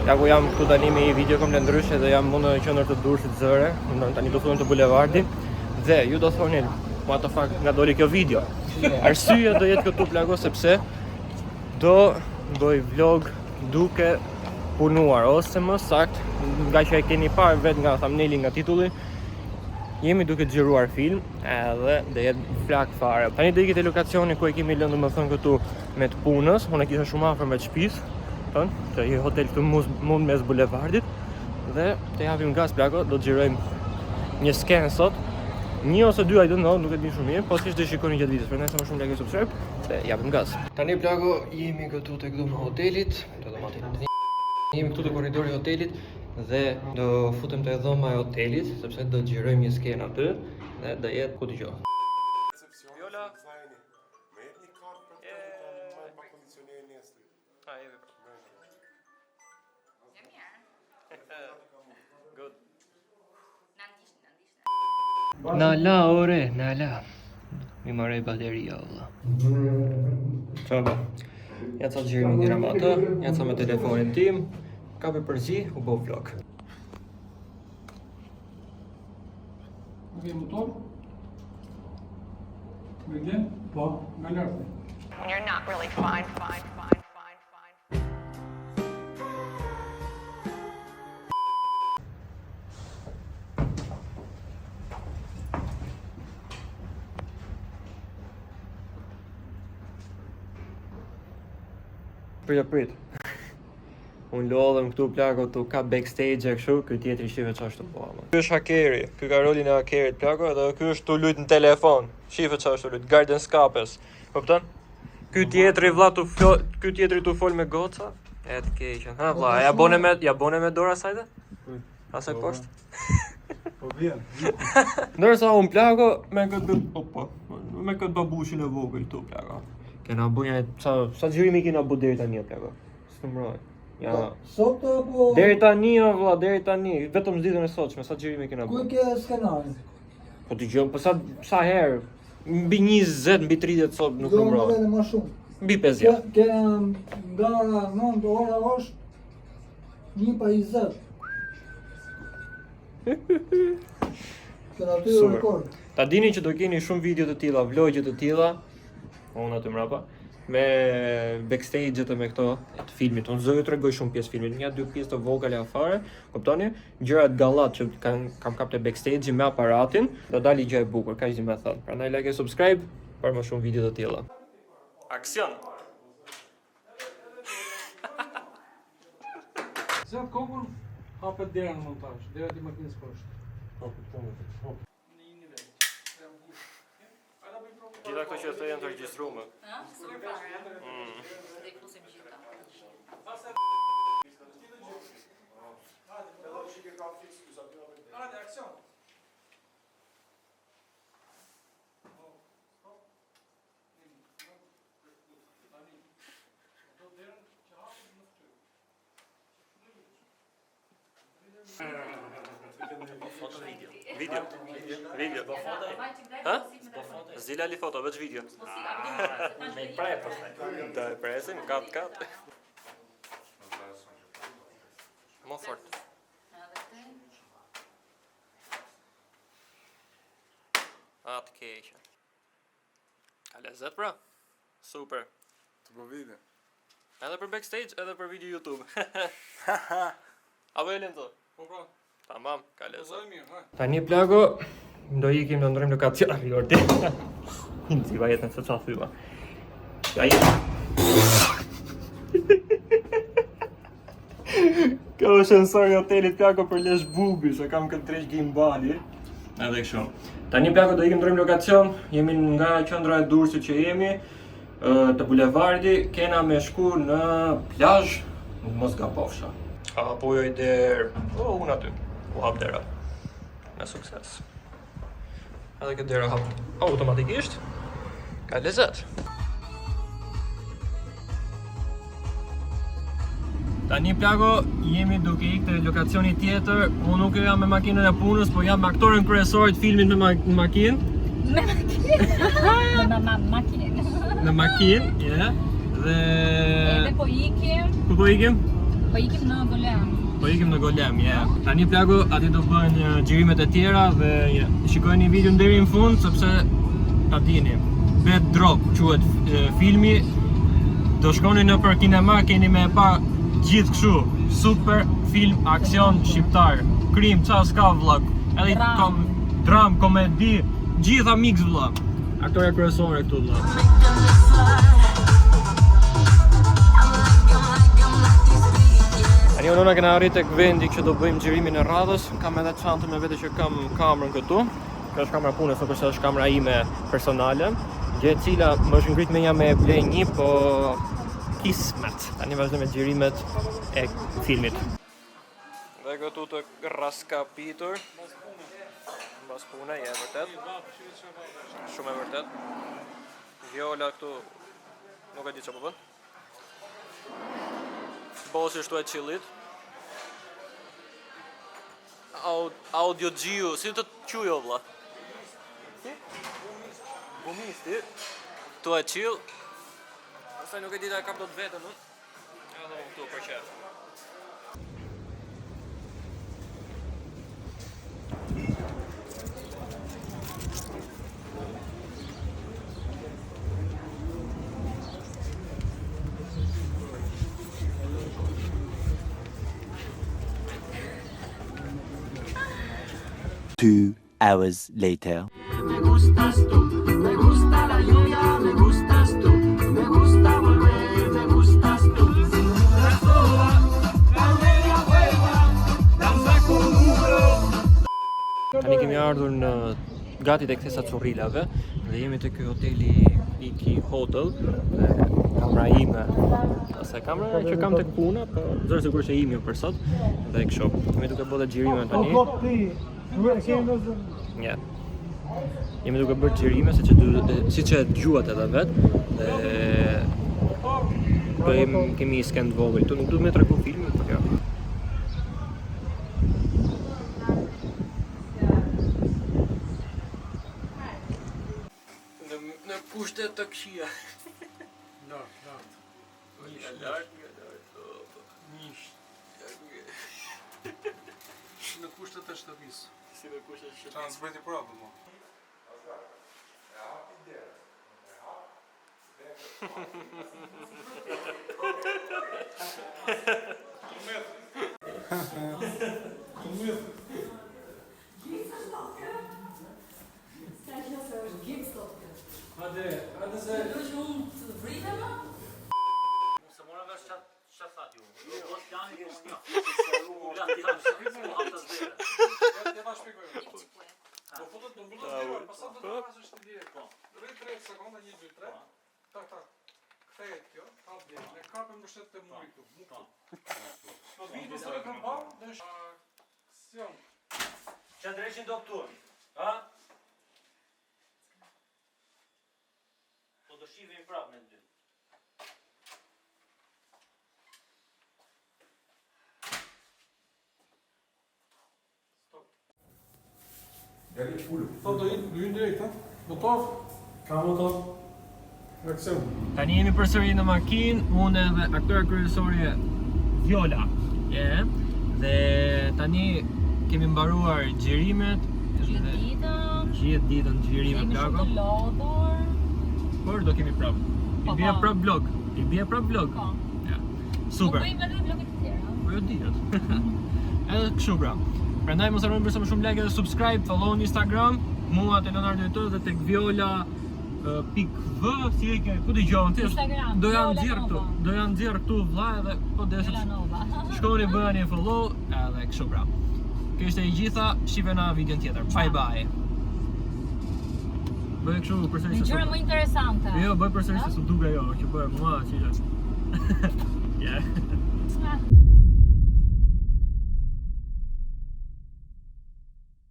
Ja ku jam këtu tani me një video komplet ndryshe dhe jam në qendër të Durrësit Zëre, tani do thonë të bulevardi. Dhe ju do thoni, what the fuck, nga doli kjo video. Arsyeja do jetë këtu plago sepse do bëj vlog duke punuar ose më saktë, nga që e keni parë vetë nga thumbnaili, nga titulli, jemi duke xhiruar film edhe do jetë flak fare. Tani do ikit e lokacioni ku e kemi lënë domethënë këtu me të punës. Unë kisha shumë afër me shtëpisë, që një hotel këtu mund mes bulevardit dhe të japim gaz plago, do të xhirojmë një skenë sot. Një ose dy, I don't know, nuk e di shumë mirë, po siç do shikoni gjatë videos. Prandaj sa më shumë like e subscribe dhe japim gaz. Tani plago jemi këtu tek dhomë e hotelit, jemi këtu te korridori i hotelit dhe do futem te dhoma e hotelit sepse do xhirojmë një skenë aty dhe do jetë ku dëgjoj. Viola. Me jep një kartë për të pa kondicionerin nesër. Ah, jemi. Good. Nala ore, nala. Mi marrë bateria valla. Çfarë? Ja ca xhirimi dira me atë, ja ca me telefonin tim. Kapi përzi, u bë vlog. Vjen motor? Vjen? Po, nga lartë. You're not really fine. Prit. Unë lodhem këtu plago tu ka backstage e kështu, ky tjetri shive ç'ashtu po ama. Ky është hakeri, ky ka rolin e hakerit plago dhe ky është tu lut në telefon. Shive ç'ashtu lut, Garden Scapes. Kupton? Ky tjetri vlla ky tjetri tu fol me goca. E të keqen. Ha vlla, ja bone me dorë asaj? Asaj poshtë. Po vjen. Ndërsa un plago me këtë babushin e vogël tu plago. Kena buja sa xhirimi kena bu deri tani plago. S'mbroj. Ja. Sot apo Deri tani valla, deri tani, vetëm ditën e sotshme sa xhirimi kena bu. ku ke skenarin? Po dëgjoj, po sa herë mbi 20, mbi 30 sot nuk Do mbroj. më më shumë. Mbi 50. Ke nga 9 ora është 1:20. Këna ty Super. rekord. Ta dini që do keni shumë video të tilla, vlogje të tilla, unë aty mrapa, me backstage-et e me këto të filmit. Unë zë ju tregoj shumë pjesë filmit, një dy pjesë të vogla afare, kuptoni? Gjërat gallat që kam kapte backstage me aparatin, do dali gjë e bukur, kaq di më thon. Prandaj like e subscribe për më shumë video të tilla. Aksion. Zot kokën, hapet dera në montazh, dera ti makinës poshtë. Gjitha këto që të janë të regjistruar. Super fare. Dhe i fusim gjitha. Hajde, aksion. Video. Ha? Zila li foto, veç video. Me praje Da e presim, kat. Më fort. Atë keqe. Ka lezet pra? Super. Të po vide. Edhe për backstage, edhe për video YouTube. Apo e lëndo? Po pra, Tamam, ka lezet. zoj mirë, hajde. Tani plago, do ikim do ndrojmë lokacion. Jordi. Si vajetën se qa thyva. Ja i. Kjo është sensori hotelit plago për lesh bubi, se kam këtë treq gimbali. Edhe kështu. Tani plago do ikim ndrojmë lokacion, jemi nga qendra e Durrësit që jemi, të bulevardi, kena me shku në plazh, mos gabofsha. Apo jo i der, unë aty, u hap dera. Me sukses. Edhe këtë dera hap automatikisht. Ka lezet. Tani plago, jemi duke ikë te lokacioni tjetër. Unë nuk jam me makinën e punës, po jam aktorin kryesor të filmit me makinë. Me makinë? Me makinë. Në makinë, yeah. Dhe Edhe po ikim. ku po ikim? Po ikim në Golem. Po ikim në Golem, Tani plagu, ati do bëjnë xhirimet e tjera dhe shikojeni videon deri në fund sepse ta dini. Bad Drop quhet filmi. Do shkoni në për kinema, keni me pa gjithë kështu. Super film aksion shqiptar. Krim, qa s'ka vlog. Edhe dram, komedi, gjitha mix vlla. Aktorja kryesore këtu vlla. Tani unë kena arrit tek vendi që do bëjmë xhirimin e radhës. Kam edhe çantën me vete që kam kamerën këtu. Kjo është kamera punës, nuk është kamera ime personale. Gjë e cila më është ngrit me ja me blej një, po kismet. Tani vazhdojmë me xhirimet e filmit. Dhe këtu të raskapitur. Mbas pune, vërtet. Shumë e vërtet. Viola këtu nuk e di çfarë po bën. Bosi shtu e qillit. Audio Gjiu, si të qujo vlla? Bumisti. Tu e qill. Pastaj nuk e di ta kap dot vetën, ëh. Edhe unë këtu për qef. Two hours later. Me gustas tú, me gusta la lluvia, me gustas tú, me gusta volver, me gustas tú. La soba, la media vuelva, danza con muro. Tani kemi ardhur në gati tek Thesa Currilave dhe jemi te ky hoteli Iki Hotel dhe kamera ime. Asa kamera që kam tek puna, po zërë sigurisht e imi për sot dhe kështu. Jemi duke bërë xhirime tani. Ja. Jemi duke bërë xhirime siç e dëgjuat edhe vet dhe kemi skend vogël. Nuk duhet me tregu filmin për kjo. Në kushte të këqija. Lart. Mish. Në kushtet e shtëpisë. Si në kushte të shtëpisë. Transporti problem. Hadi se... Se mora vesh çfarë thatë ju. Do të jani po kjo. Ja ti ha Ja ta shpjegoj. Do fotot do mbulon, pastaj do të pasësh ti direkt. Rrit 3 sekonda, 1 2 3. Tak. Kthehet kjo, hap dhe ne kapëm mbështet të muri këtu. Po video sa e kam bërë, është aksion. Çfarë drejtin doktor? Ha? Po do shihemi prapë me dy. Sot do hyjnë direkt, ha? Motor? Ka motor. Aksion. Tani jemi përsëri në makinë, unë edhe aktora kryesore Viola. Dhe tani kemi mbaruar xhirimet. Gjithë ditën xhirime plago. Por do kemi prap. I bie prap vlog. Po. Ja. Super. Po bëjmë edhe vloget të tjera. Po jo dihet. Edhe kështu pra. Prandaj mos harroni për sa më shumë like dhe subscribe, follow në Instagram, mua te Leonardo Eto dhe tek Viola.v, si e ke, ku dëgjon ti? Instagram, Do janë Viola nxjerr këtu vlla edhe po deshet. Shkoni bëni follow edhe kështu pra. Kjo ishte e gjitha, shihemi në videon tjetër. Bye bye. Bëj kështu përsëri se. Gjëra më interesante. Jo, bëj përsëri se su duke ajo që bëj mua, si. Ja.